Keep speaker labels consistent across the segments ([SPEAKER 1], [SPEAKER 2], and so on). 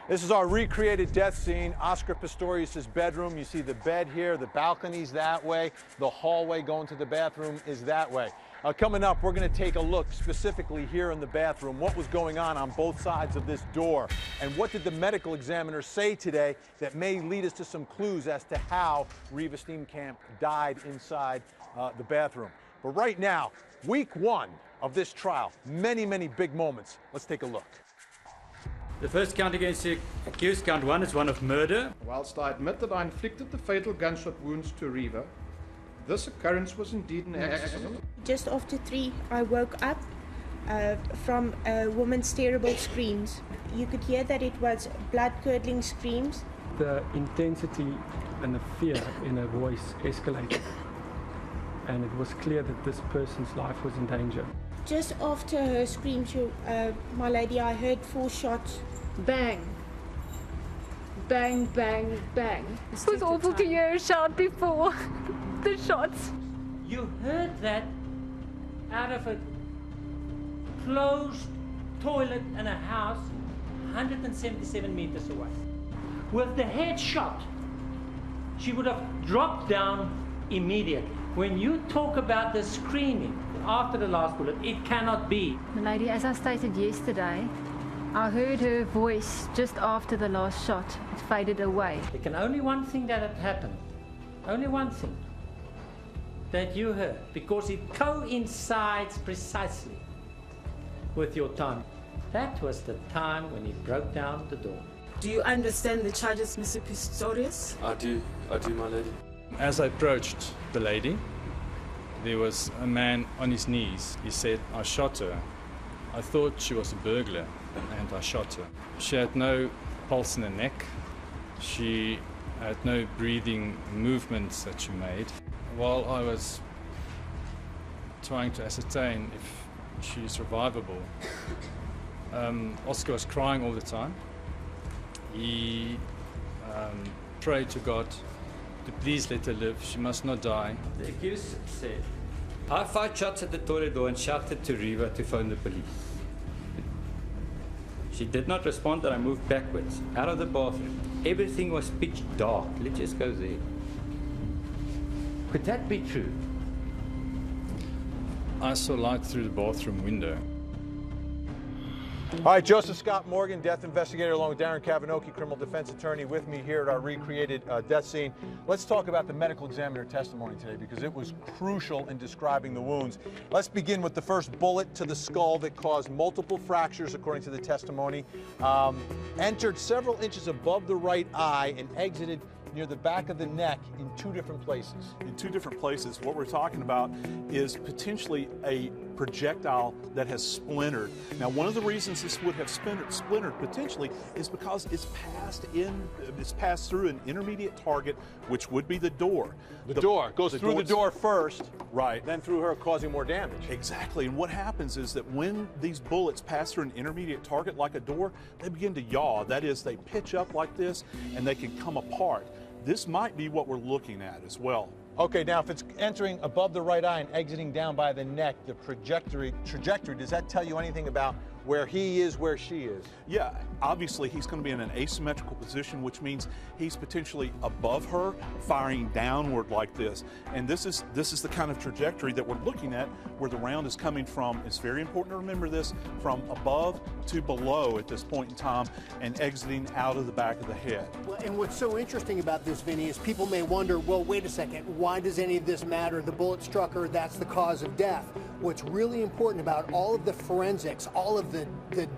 [SPEAKER 1] This is our recreated death scene, Oscar Pistorius' bedroom. You see the bed here, the balcony's that way, the hallway going to the bathroom is that way. Coming up, we're going to take a look specifically here in the bathroom, what was going on both sides of this door, and what did the medical examiner say today that may lead us to some clues as to how Reeva Steenkamp died inside the bathroom. But right now, week one of this trial, many, many big moments. Let's take a look.
[SPEAKER 2] The first count against the accused, count one, is one of murder.
[SPEAKER 3] Whilst I admit that I inflicted the fatal gunshot wounds to Reeva, this occurrence was indeed an accident.
[SPEAKER 4] Just after 3, I woke up from a woman's terrible screams. You could hear that it was blood-curdling screams.
[SPEAKER 5] The intensity and the fear in her voice escalated, and it was clear that this person's life was in danger.
[SPEAKER 4] Just after her screams, my lady, I heard 4 shots.
[SPEAKER 6] Bang. Bang, bang, bang.
[SPEAKER 7] It was awful to hear her shout before the shots.
[SPEAKER 8] You heard that out of a closed toilet in a house 177 meters away. With the head shot, she would have dropped down immediately. When you talk about the screaming after the last bullet, it cannot be.
[SPEAKER 7] Milady, as I stated yesterday, I heard her voice just after the last shot. It faded away.
[SPEAKER 8] There can only one thing that had happened. Only one thing that you heard, because it coincides precisely with your time. That was the time when he broke down the door.
[SPEAKER 9] Do you understand the charges, Mr. Pistorius?
[SPEAKER 10] I do, my lady.
[SPEAKER 11] As I approached the lady, there was a man on his knees. He said, "I shot her. I thought she was a burglar, and I shot her." She had no pulse in her neck. She had no breathing movements that she made. While I was trying to ascertain if she is survivable, Oscar was crying all the time. He prayed to God to please let her live. She must not die.
[SPEAKER 2] The accused said, "I fired shots at the toilet door and shouted to Reeva to phone the police. She did not respond, and I moved backwards out of the bathroom. Everything was pitch dark." Let's just go there. Could that be true?
[SPEAKER 11] I saw light through the bathroom window.
[SPEAKER 1] All right, Joseph Scott Morgan, death investigator, along with Darren Kavanoki, criminal defense attorney, with me here at our recreated death scene. Let's talk about the medical examiner testimony today, because it was crucial in describing the wounds. Let's begin with the first bullet to the skull that caused multiple fractures, according to the testimony. Entered several inches above the right eye and exited near the back of the neck in 2 different places.
[SPEAKER 12] In 2 different places. What we're talking about is potentially a projectile that has splintered. Now, one of the reasons this would have splintered potentially is because it's passed through an intermediate target, which would be the door.
[SPEAKER 1] The door goes through the door first,
[SPEAKER 12] right?
[SPEAKER 1] Then through her, causing more damage.
[SPEAKER 12] Exactly. And what happens is that when these bullets pass through an intermediate target like a door, they begin to yaw. That is, they pitch up like this, and they can come apart. This might be what we're looking at as well.
[SPEAKER 1] Okay, now if it's entering above the right eye and exiting down by the neck, the trajectory, does that tell you anything about where he is, where she is?
[SPEAKER 12] Yeah, obviously he's going to be in an asymmetrical position, which means he's potentially above her, firing downward like this. And this is the kind of trajectory that we're looking at, where the round is coming from. It's very important to remember this, from above to below at this point in time, and exiting out of the back of the head.
[SPEAKER 13] Well, and what's so interesting about this, Vinny, is people may wonder, well, wait a second, why does any of this matter? The bullet struck her, that's the cause of death. What's really important about all of the forensics, all of the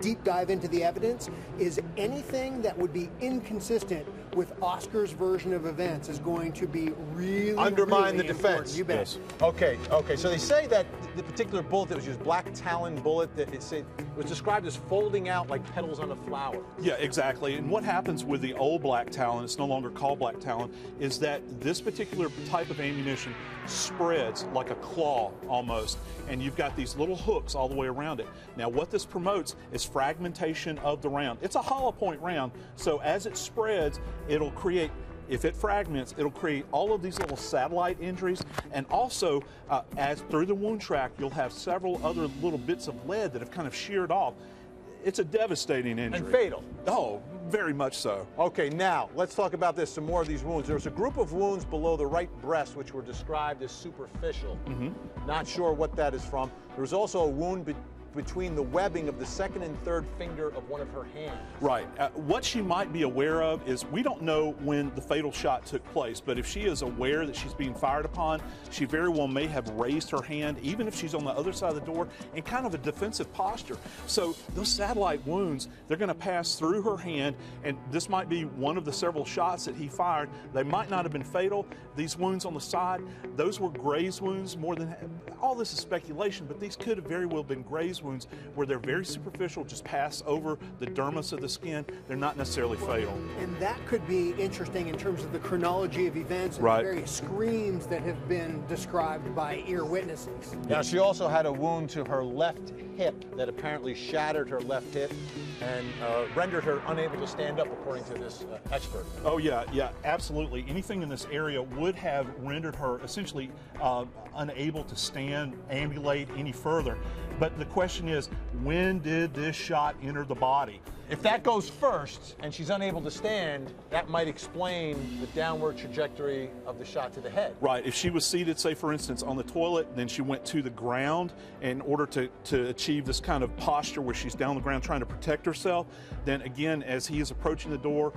[SPEAKER 13] deep dive into the evidence, is anything that would be inconsistent with Oscar's version of events is going to be really
[SPEAKER 1] undermine
[SPEAKER 13] really
[SPEAKER 1] the defense.
[SPEAKER 13] You bet.
[SPEAKER 1] Yes. Okay. So they say that the particular bullet that was used, black talon bullet, that it was described as folding out like petals on a flower.
[SPEAKER 12] Yeah, exactly. And what happens with the old black talon, it's no longer called black talon, is that this particular type of ammunition spreads like a claw almost, and you've got these little hooks all the way around it. Now, what this promotes is fragmentation of the round. It's a hollow point round, so as it spreads, it'll create, if it fragments, it'll create all of these little satellite injuries, and also as through the wound track, you'll have several other little bits of lead that have kind of sheared off. It's a devastating injury.
[SPEAKER 1] And fatal.
[SPEAKER 12] Oh, Very much so.
[SPEAKER 1] Okay, now let's talk about this, some more of these wounds. There's a group of wounds below the right breast which were described as superficial. Not sure what that is from. There was also a wound between the webbing of the second and third finger of one of her hands.
[SPEAKER 12] Right. What she might be aware of is we don't know when the fatal shot took place, but if she is aware that she's being fired upon, she very well may have raised her hand, even if she's on the other side of the door, in kind of a defensive posture. So those satellite wounds, they're going to pass through her hand, and this might be one of the several shots that he fired. They might not have been fatal. These wounds on the side, those were graze wounds more than, all this is speculation, but these could have very well been graze wounds where they're very superficial, just pass over the dermis of the skin. They're not necessarily fatal.
[SPEAKER 13] And that could be interesting in terms of the chronology of events and
[SPEAKER 12] Right.
[SPEAKER 13] the various screams that have been described by ear witnesses.
[SPEAKER 1] Now, she also had a wound to her left hip that apparently shattered her left hip and rendered her unable to stand up, according to this expert.
[SPEAKER 12] Oh, yeah, absolutely. Anything in this area would have rendered her essentially unable to stand, ambulate any further. But the question is, when did this shot enter the body?
[SPEAKER 1] If that goes first and she's unable to stand, that might explain the downward trajectory of the shot to the head.
[SPEAKER 12] Right. If she was seated, say, for instance, on the toilet, then she went to the ground in order to achieve this kind of posture where she's down on the ground trying to protect herself, then again, as he is approaching the door,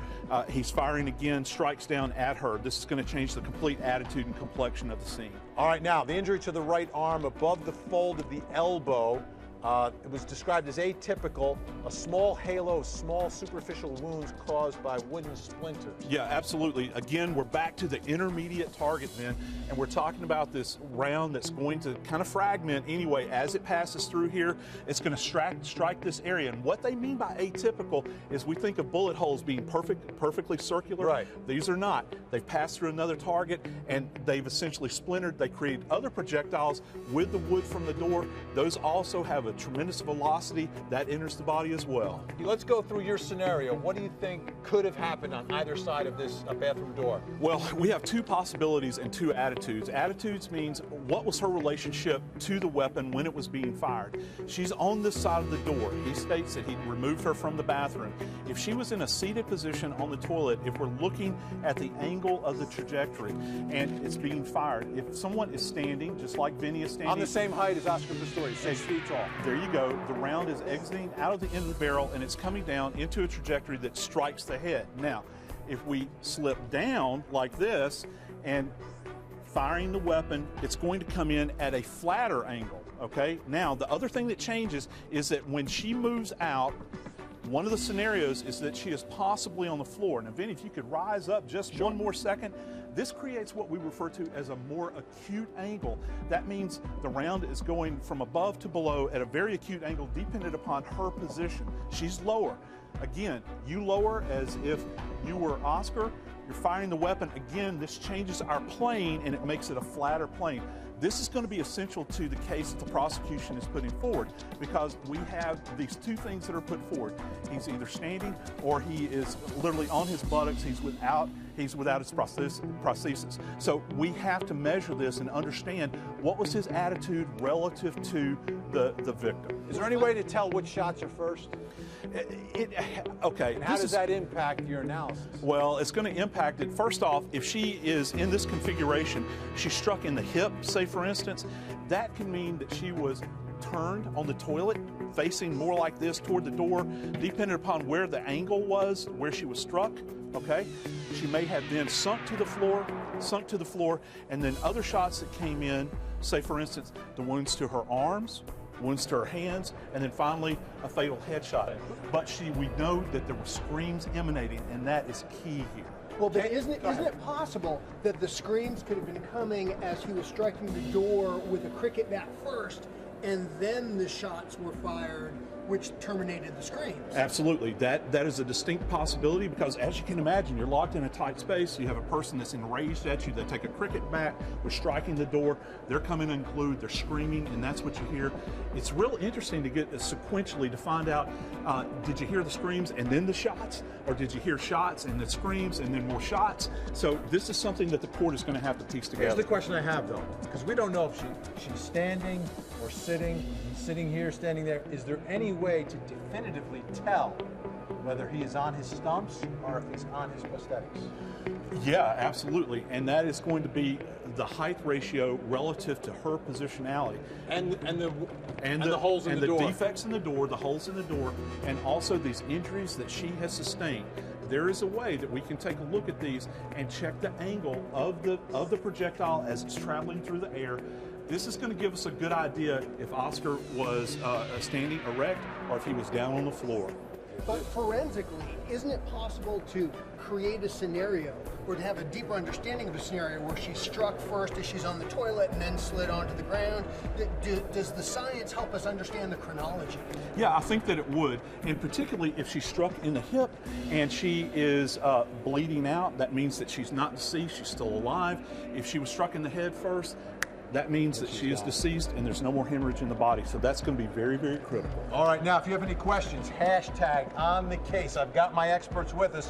[SPEAKER 12] he's firing again, strikes down at her. This is going to change the complete attitude and complexion of the scene.
[SPEAKER 1] All right, now, the injury to the right arm above the fold of the elbow, it was described as atypical, a small halo of small superficial wounds caused by wooden splinters.
[SPEAKER 12] Yeah, absolutely. Again, we're back to the intermediate target then, and we're talking about this round that's going to kind of fragment anyway. As it passes through here, it's going to strike this area. And what they mean by atypical is we think of bullet holes being perfectly circular.
[SPEAKER 1] Right.
[SPEAKER 12] These are not. They've passed through another target, and they've essentially splintered. They create other projectiles with the wood from the door. Those also have a tremendous velocity that enters the body as well.
[SPEAKER 1] Let's go through your scenario. What do you think could have happened on either side of this bathroom door?
[SPEAKER 12] Well, we have two possibilities and two attitudes. Attitudes means what was her relationship to the weapon when it was being fired. She's on this side of the door. He states that he removed her from the bathroom. If she was in a seated position on the toilet, if we're looking at the angle of the trajectory and it's being fired, if someone is standing, just like Vinny is standing.
[SPEAKER 1] On the same height as Oscar Pistorius, 6 feet tall.
[SPEAKER 12] There you go. The round is exiting out of the end of the barrel and it's coming down into a trajectory that strikes the head. Now, if we slip down like this and firing the weapon, it's going to come in at a flatter angle, okay? Now, the other thing that changes is that when she moves out, one of the scenarios is that she is possibly on the floor. Now, Vinny, if you could rise up just one more second, this creates what we refer to as a more acute angle. That means the round is going from above to below at a very acute angle dependent upon her position. She's lower. Again, you lower as if you were Oscar. You're firing the weapon. Again, this changes our plane and it makes it a flatter plane. This is going to be essential to the case that the prosecution is putting forward because we have these two things that are put forward. He's either standing or he is literally on his buttocks. He's without his prosthesis. So we have to measure this and understand what was his attitude relative to the victim.
[SPEAKER 1] Is there any way to tell which shots are first?
[SPEAKER 12] Okay.
[SPEAKER 1] And how does that impact your analysis?
[SPEAKER 12] Well, it's going to impact it. First off, if she is in this configuration, she's struck in the hip, say for instance, that can mean that she was turned on the toilet, facing more like this toward the door, depending upon where the angle was, where she was struck, okay? She may have then sunk to the floor, and then other shots that came in, say for instance, the wounds to her arms, wounds to her hands, and then finally a fatal headshot. But we know that there were screams emanating, and that is key here.
[SPEAKER 13] Well, but isn't it possible that the screams could have been coming as he was striking the door with a cricket bat first, and then the shots were fired, which terminated the screams?
[SPEAKER 12] Absolutely. That is a distinct possibility because, as you can imagine, you're locked in a tight space. You have a person that's enraged at you. They take a cricket bat, they're striking the door, they're coming unglued, they're screaming, and that's what you hear. It's real interesting to get sequentially to find out, did you hear the screams and then the shots? Or did you hear shots and then screams and then more shots? So this is something that the court is going to have to piece together.
[SPEAKER 1] Here's the question I have, though, because we don't know if she's standing or sitting here, standing there. Is there any way to definitively tell whether he is on his stumps or if he's on his prosthetics.
[SPEAKER 12] Yeah, absolutely. And that is going to be the height ratio relative to her positionality.
[SPEAKER 1] And the holes in the door.
[SPEAKER 12] And the defects in the door, the holes in the door, and also these injuries that she has sustained. There is a way that we can take a look at these and check the angle of the projectile as it's traveling through the air. This is going to give us a good idea if Oscar was standing erect or if he was down on the floor.
[SPEAKER 13] But forensically, isn't it possible to create a scenario or to have a deeper understanding of a scenario where she struck first as she's on the toilet and then slid onto the ground? Does the science help us understand the chronology?
[SPEAKER 12] Yeah, I think that it would, and particularly if she struck in the hip and she is bleeding out, that means that she's not deceased, she's still alive. If she was struck in the head first, that means that she is deceased and there's no more hemorrhage in the body. So that's going to be very, very critical.
[SPEAKER 1] All right, now if you have any questions, hashtag on the case. I've got my experts with us.